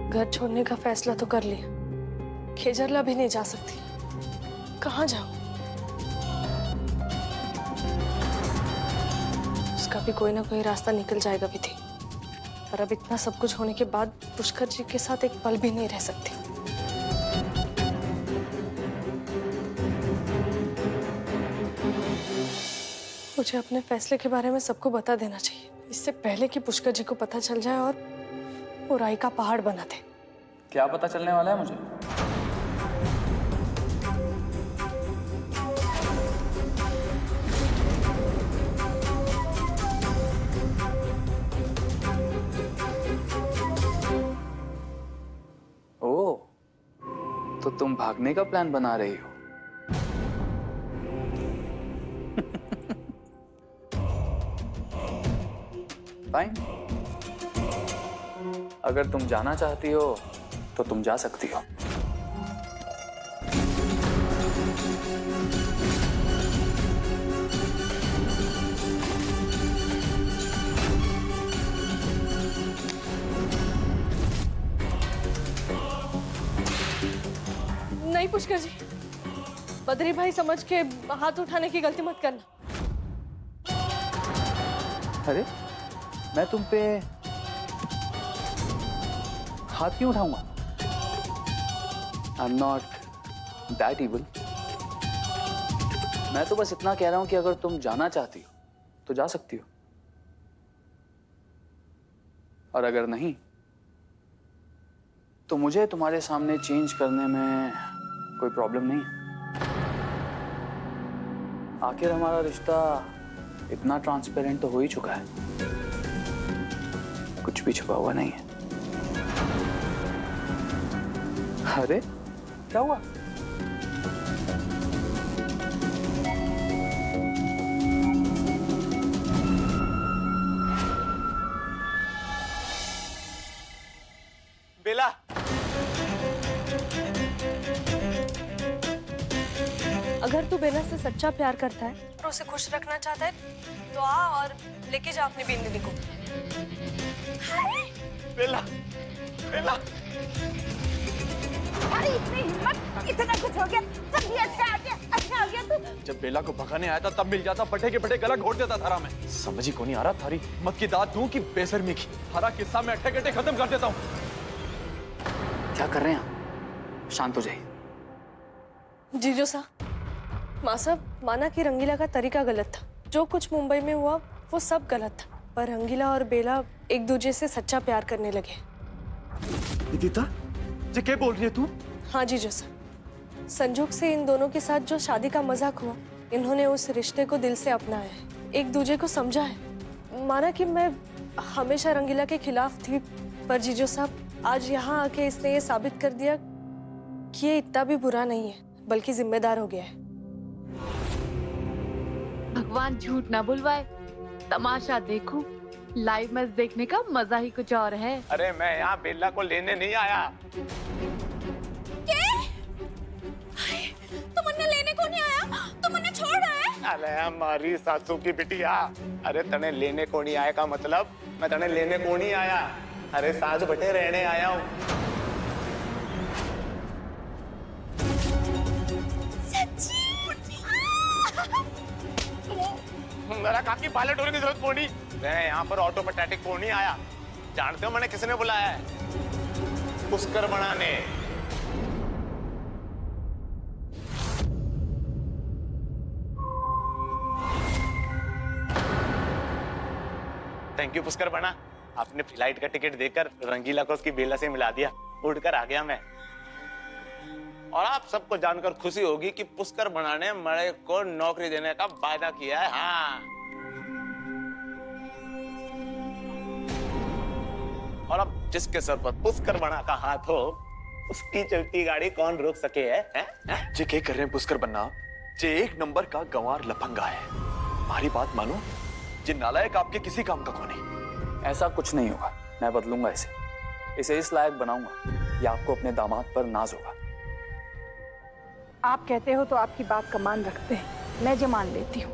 घर छोड़ने का फैसला तो कर लिया, खेजरला भी नहीं जा सकती। कहाँ जाऊं? उसका भी कोई ना कोई रास्ता निकल जाएगा विधि, पर अब इतना सब कुछ होने के बाद पुष्कर जी के साथ एक पल भी नहीं रह सकती। मुझे अपने फैसले के बारे में सबको बता देना चाहिए, इससे पहले कि पुष्कर जी को पता चल जाए और वो राई का पहाड़ बना दे। क्या पता चलने वाला है मुझे? ओह, तो तुम भागने का प्लान बना रही हो? फाइन, अगर तुम जाना चाहती हो तो तुम जा सकती हो। नहीं पुष्कर जी, बद्री भाई समझ के हाथ उठाने की गलती मत करना। अरे, मैं तुम पे हाथ क्यों उठाऊंगा? I'm not that evil. मैं तो बस इतना कह रहा हूं कि अगर तुम जाना चाहती हो तो जा सकती हो, और अगर नहीं तो मुझे तुम्हारे सामने चेंज करने में कोई प्रॉब्लम नहीं है। आखिर हमारा रिश्ता इतना ट्रांसपेरेंट तो हो ही चुका है, कुछ भी छुपा हुआ नहीं है। अरे क्या हुआ? बेला, अगर तू बेला से सच्चा प्यार करता है और उसे खुश रखना चाहता है तो आ और लेके जा अपनी बीन दीदी को। बेला, बेला। अरे इतनी हिम्मत, इतना कुछ हो गया, सब भी अच्छा आ गया तू। जब बेला को भगाने आया था तब मिल जाता, बटे के बटे गला घोट देता थारा में। समझ ही को नहीं आ रहा थारी मत की दाद दूं कि बेशर्मी की। थारा किस्सा में अट्ठे गट्टे खत्म कर देता हूँ। क्या कर रहे हैं आप? शांत हो जाइए। जीजू सा, माँ साहब माना कि रंगीला का तरीका गलत था, जो कुछ मुंबई में हुआ वो सब गलत था, पर रंगीला और बेला एक दूसरे से सच्चा प्यार करने लगे। निकिता, ये क्या बोल रही है तू? हाँ जीजू सा, संजोग से इन दोनों के साथ जो शादी का मजाक हुआ, इन्होंने उस रिश्ते को दिल से अपनाया है, एक दूसरे को समझा है। माना कि मैं हमेशा रंगीला के खिलाफ थी, पर जीजू साहब आज यहाँ आके इसने ये साबित कर दिया कि ये इतना भी बुरा नहीं है, बल्कि जिम्मेदार हो गया है। भगवान झूठ ना बुलवाए, तमाशा देखूं, लाइव मैच देखने का मजा ही कुछ और है। अरे मैं यहाँ बेला को लेने नहीं आया। तुम उन्हें लेने को नहीं आया, तुम उन्हें छोड़ रहे हैं। अरे हमारी सासू की बिटिया, अरे तने लेने को नहीं आया का मतलब मैं तने लेने को नहीं आया, अरे साथ बटे रहने आया हूँ। मेरा काकी पायलट होने की जरूरत पड़ी, मैं यहाँ पर ऑटोमेटिक को नहीं आया। जानते हो मैंने किसने बुलाया है? पुष्कर बनाने। थैंक यू पुष्कर बना, आपने फ्लाइट का टिकट देकर रंगीला को उसकी बेला से मिला दिया। उड़कर आ गया मैं। और आप सबको जानकर खुशी होगी कि पुष्कर बना ने मरे को नौकरी देने का वायदा किया है। हाँ, और अब जिसके सर पर पुष्कर बना का हाथ हो, उसकी चलती गाड़ी कौन रोक सके है? ये क्या कर रहे हैं पुष्कर बन्ना? ये एक नंबर का गंवार लफंगा है। हमारी बात मानो, ये नालायक आपके किसी काम का कौन है? ऐसा कुछ नहीं होगा, मैं बदलूंगा इसे इस लायक बनाऊंगा, या आपको अपने दामाद पर नाज होगा। आप कहते हो तो आपकी बात का मान रखते हैं, मैं जो मान लेती हूँ,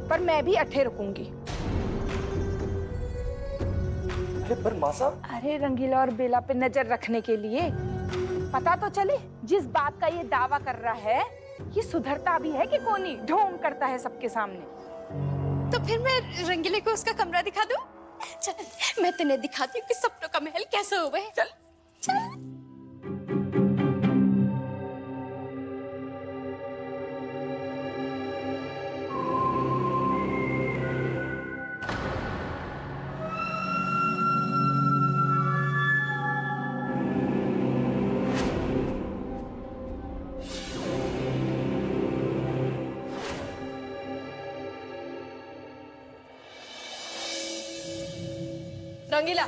पर मैं भी अट्ठे रुकूंगी। अरे पर मासा, अरे रंगीला और बेला पे नजर रखने के लिए, पता तो चले जिस बात का ये दावा कर रहा है ये सुधरता भी है कि कोनी ढोंग करता है सबके सामने। तो फिर मैं रंगीले को उसका कमरा दिखा दूं? चल मैं तुम्हें दिखाती हूँ कि सपनों का महल कैसा हुआ है। चल चल। रंगीला,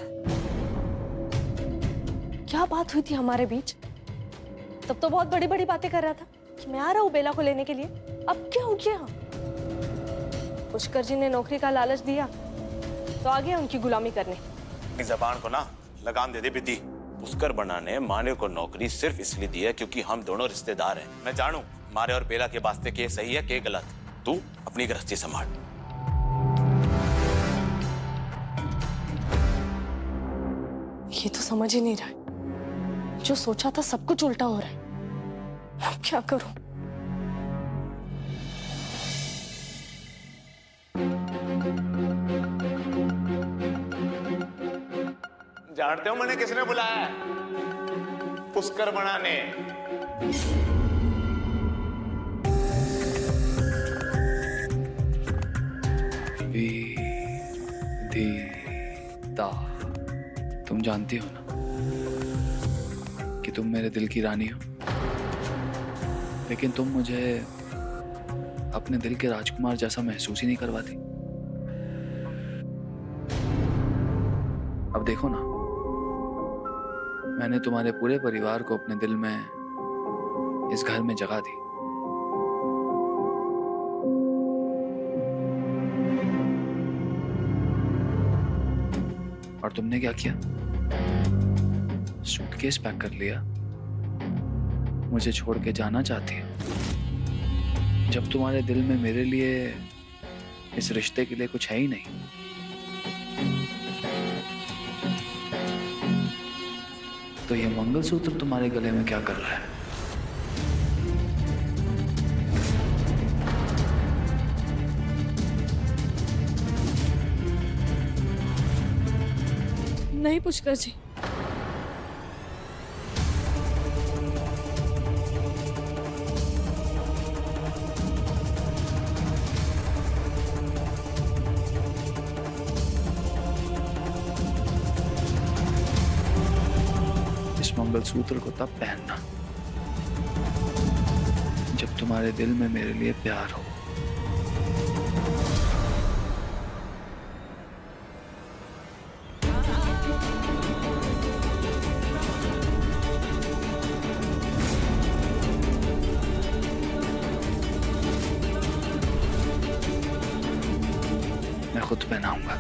क्या बात हुई थी हमारे बीच? तब तो बहुत बड़ी बड़ी बातें कर रहा था कि मैं आ रहा हूँ बेला को लेने के लिए। अब क्या हो गया? पुष्कर जी ने नौकरी का लालच दिया तो आ गया उनकी गुलामी करने। अपनी जबान को ना लगाम दे दे बिती। पुष्कर बना ने माने को नौकरी सिर्फ इसलिए दी है क्योंकि हम दोनों रिश्तेदार हैं। मैं जानू मारे और बेला के वास्ते के सही है के गलत। तू अपनी गृहस्थी संभाल। ये तो समझ ही नहीं रहा, जो सोचा था सब कुछ उल्टा हो रहा है। अब क्या करूं? जानते हो मैंने किसने बुलाया है? पुष्कर बनाने। विदिता, तुम जानती हो ना कि तुम मेरे दिल की रानी हो, लेकिन तुम मुझे अपने दिल के राजकुमार जैसा महसूस ही नहीं करवाती। अब देखो ना, मैंने तुम्हारे पूरे परिवार को अपने दिल में इस घर में जगह दी। और तुमने क्या किया? सूटकेस पैक कर लिया, मुझे छोड़ के जाना चाहती हो, जब तुम्हारे दिल में मेरे लिए इस रिश्ते के लिए कुछ है ही नहीं। तो ये मंगलसूत्र तुम्हारे गले में क्या कर रहा है? नहीं पुष्कर जी, इस मंगलसूत्र को तब पहनना जब तुम्हारे दिल में मेरे लिए प्यार हो। मैं खुद पहनाऊंगा।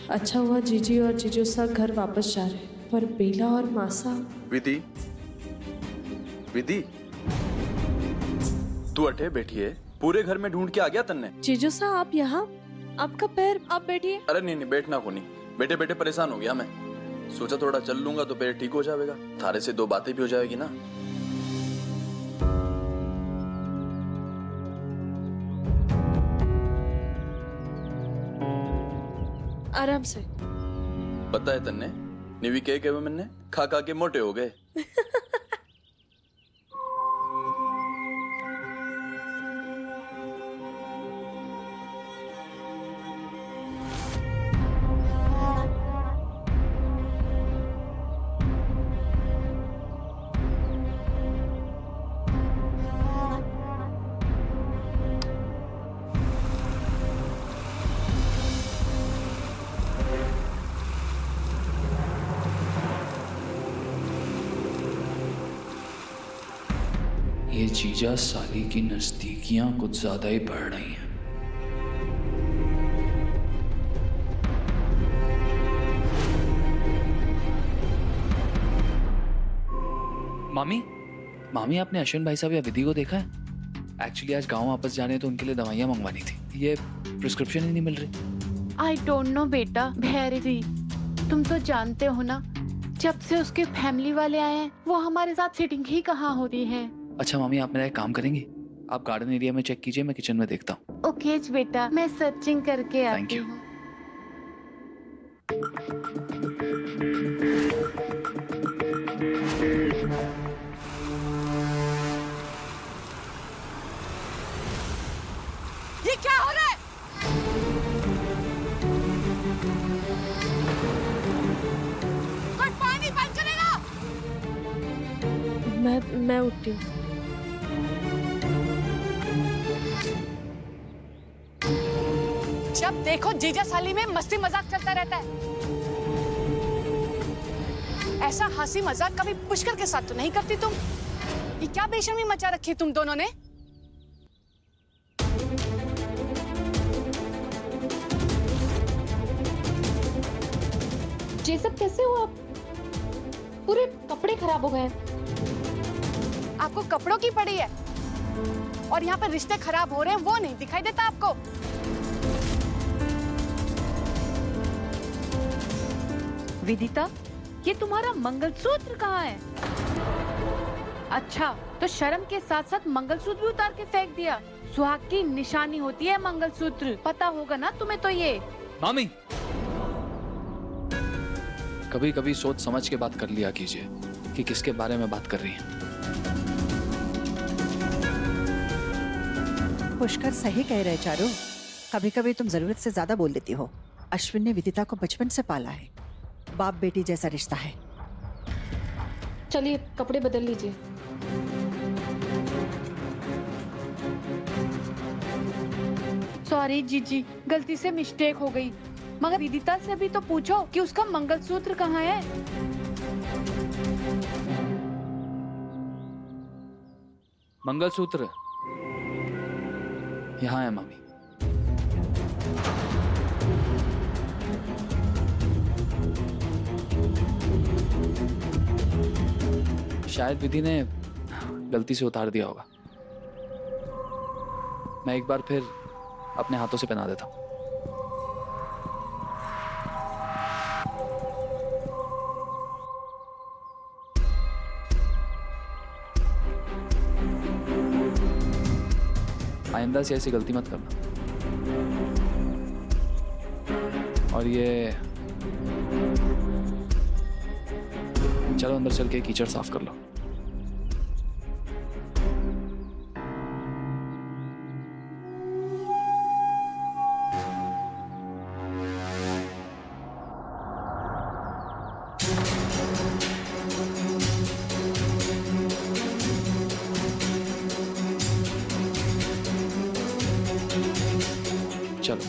अच्छा हुआ जीजी और जीजू सब घर वापस जा रहे, पर बेला और मासा। विधि, विधि, तू अठे बैठी है, पूरे घर में ढूंढ के आ गया तन्ने। जीजू साहब आप यहाँ, आपका पैर, आप बैठिए। अरे नहीं नहीं, बैठना को नहीं, बैठे बैठे परेशान हो गया मैं। सोचा थोड़ा चल लूंगा तो पैर ठीक हो जाएगा, थारे से दो बातें भी हो जाएगी ना। आराम से। पता है तन्ने, निवी के मैंने खा खा के मोटे हो गए। ये जीजा साली की नजदीकियां कुछ ज्यादा ही बढ़ रही हैं। मामी, मामी आपने अश्विन भाई साहब या विधि को देखा है? एक्चुअली आज गांव वापस जाने हैं तो उनके लिए दवाइयां मंगवानी थी। ये प्रिस्क्रिप्शन ही नहीं मिल रही। आई डोंट नो बेटा, भैरवी तुम तो जानते हो ना, जब से उसके फैमिली वाले आए हैं वो हमारे साथ सिटिंग ही कहाँ होती है। अच्छा मामी, आप मेरा एक काम करेंगी, आप गार्डन एरिया में चेक कीजिए, मैं किचन में देखता हूँ। ओके बेटा, मैं सर्चिंग करके Thank आती you. हूँ। ये क्या हो रहा है? कोई पानी बंद करेगा? मैं उठती हूँ। जब देखो जीजा साली में मस्ती मजाक चलता रहता है। ऐसा हंसी मजाक कभी पुष्कर के साथ तो नहीं करती तुम। ये क्या बेशर्मी मचा रखी तुम दोनों ने? ये सब कैसे हो आप? पूरे कपड़े खराब हो गए। आपको कपड़ों की पड़ी है और यहाँ पर रिश्ते खराब हो रहे हैं वो नहीं दिखाई देता आपको? विदिता, ये तुम्हारा मंगलसूत्र कहाँ है? अच्छा, तो शर्म के साथ साथ मंगलसूत्र भी उतार के फेंक दिया। सुहाग की निशानी होती है मंगलसूत्र, पता होगा ना तुम्हें तो ये। मामी, कभी कभी सोच समझ के बात कर लिया कीजिए कि किसके बारे में बात कर रही हैं। पुष्कर सही कह रहे चारू, कभी कभी तुम जरूरत से ज्यादा बोल देती हो। अश्विन ने विदिता को बचपन से पाला है, बाप बेटी जैसा रिश्ता है। चलिए कपड़े बदल लीजिए। सॉरी जीजी, गलती से मिस्टेक हो गई। मगर विदिता से भी तो पूछो कि उसका मंगलसूत्र कहाँ है। मंगलसूत्र यहाँ है मामी। शायद विधि ने गलती से उतार दिया होगा। मैं एक बार फिर अपने हाथों से पहना देता हूँ। आइंदा से ऐसी गलती मत करना। और ये चलो अंदर चल के कीचड़ साफ कर लो। चलो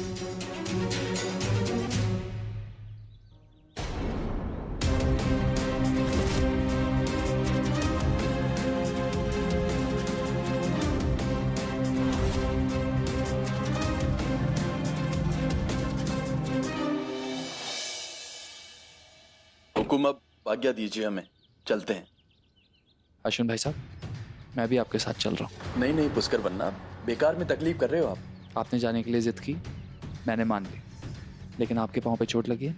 हुकुम, अब आज्ञा दीजिए, हमें चलते हैं। अश्विन भाई साहब, मैं भी आपके साथ चल रहा हूँ। नहीं नहीं पुष्कर बन्ना, बेकार में तकलीफ कर रहे हो आप। आपने जाने के लिए जिद की, मैंने मान ली, लेकिन आपके पाँव पे चोट लगी है।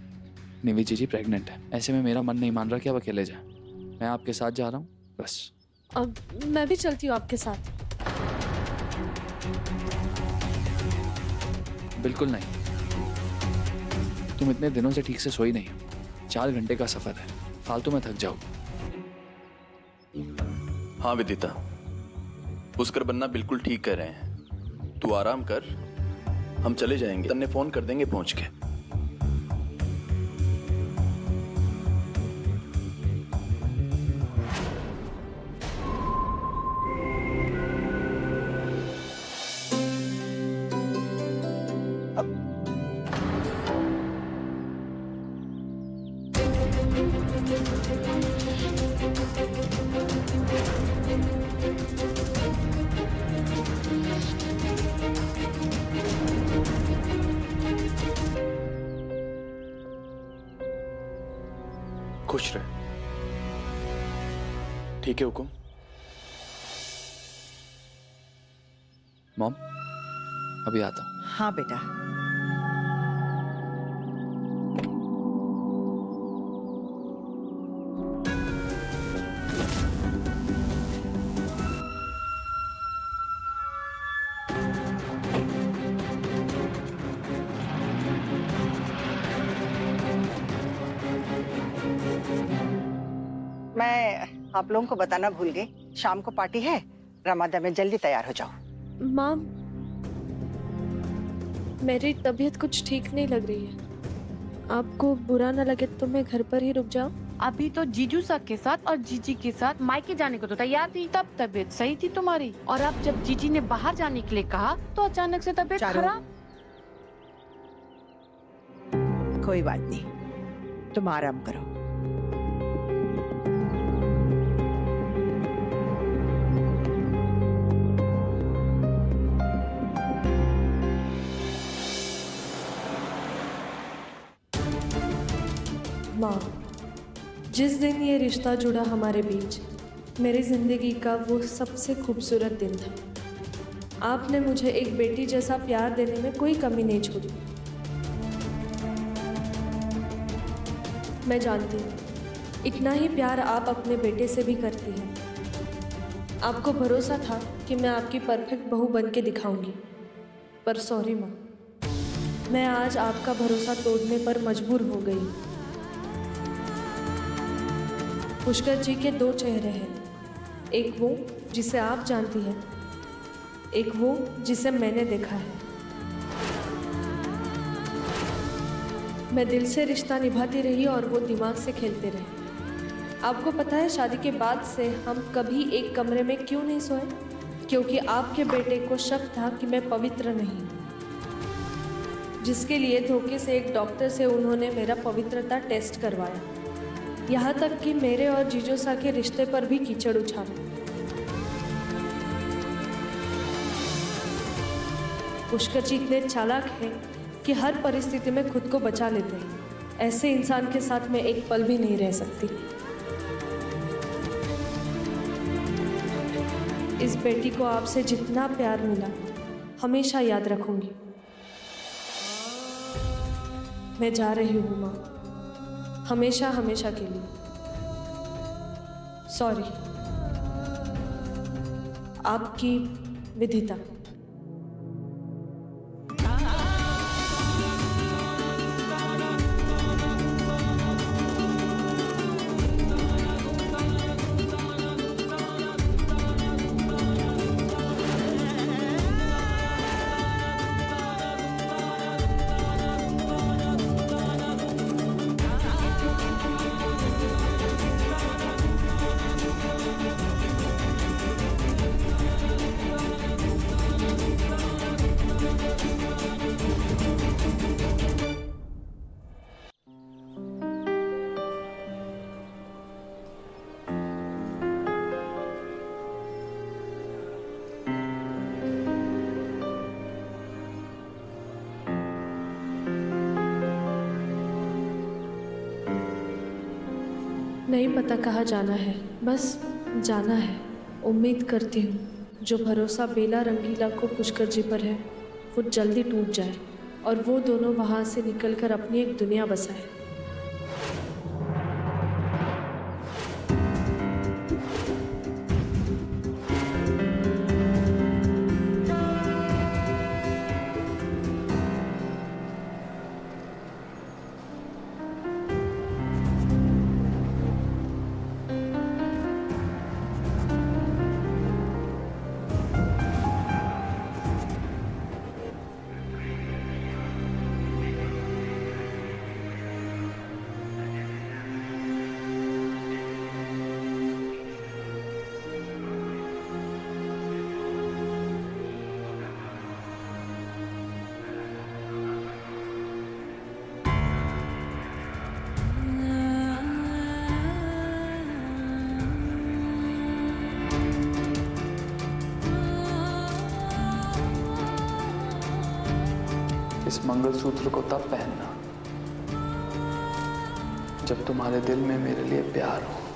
निवी जी प्रेग्नेंट है, ऐसे में मेरा मन नहीं मान रहा कि अब अकेले जाए। मैं आपके साथ जा रहा हूँ बस। अब मैं भी चलती हूँ आपके साथ। बिल्कुल नहीं, तुम इतने दिनों से ठीक से सोई नहीं हो। 4 घंटे का सफर है, फालतू में थक जाओ। हाँ विदिता, पुष्कर बन्ना बिल्कुल ठीक कह रहे हैं। तू आराम कर, हम चले जाएंगे। तन्ने फोन कर देंगे पहुंच के। खुश रहे। ठीक है हुकुम। मॉम, अभी आता हूँ। हाँ बेटा। मैं आप लोगों को बताना भूल गई, शाम को पार्टी है रमादा में, जल्दी तैयार हो जाओ। माम, मेरी तबीयत कुछ ठीक नहीं लग रही है। आपको बुरा ना लगे तो मैं घर पर ही रुक जाऊं? अभी तो जीजू सा के साथ और जीजी के साथ मायके जाने को तो तैयार थी, तब तबीयत सही थी तुम्हारी। और अब जब जीजी ने बाहर जाने के लिए कहा तो अचानक से तबीयत चारों। खराब। कोई बात नहीं, तुम आराम करो। माँ, जिस दिन ये रिश्ता जुड़ा हमारे बीच, मेरी जिंदगी का वो सबसे खूबसूरत दिन था। आपने मुझे एक बेटी जैसा प्यार देने में कोई कमी नहीं छोड़ी। मैं जानती हूँ इतना ही प्यार आप अपने बेटे से भी करती हैं। आपको भरोसा था कि मैं आपकी परफेक्ट बहू बन के दिखाऊंगी, पर सॉरी माँ, मैं आज आपका भरोसा तोड़ने पर मजबूर हो गई। पुष्कर जी के दो चेहरे हैं, एक वो जिसे आप जानती हैं, एक वो जिसे मैंने देखा है। मैं दिल से रिश्ता निभाती रही और वो दिमाग से खेलते रहे। आपको पता है शादी के बाद से हम कभी एक कमरे में क्यों नहीं सोए? क्योंकि आपके बेटे को शक था कि मैं पवित्र नहीं, जिसके लिए धोखे से एक डॉक्टर से उन्होंने मेरा पवित्रता टेस्ट करवाया। यहाँ तक कि मेरे और जीजोसा के रिश्ते पर भी कीचड़ उछाला। पुष्कर जी इतने चालाक हैं कि हर परिस्थिति में खुद को बचा लेते हैं। ऐसे इंसान के साथ मैं एक पल भी नहीं रह सकती। इस बेटी को आपसे जितना प्यार मिला हमेशा याद रखूंगी। मैं जा रही हूँ माँ, हमेशा हमेशा के लिए। सॉरी। आपकी विदिता। नहीं पता कहाँ जाना है, बस जाना है। उम्मीद करती हूँ जो भरोसा बेला रंगीला को पुष्कर जी पर है वो जल्दी टूट जाए और वो दोनों वहाँ से निकलकर अपनी एक दुनिया बसाए। इस मंगलसूत्र को तब पहनना जब तुम्हारे दिल में मेरे लिए प्यार हो।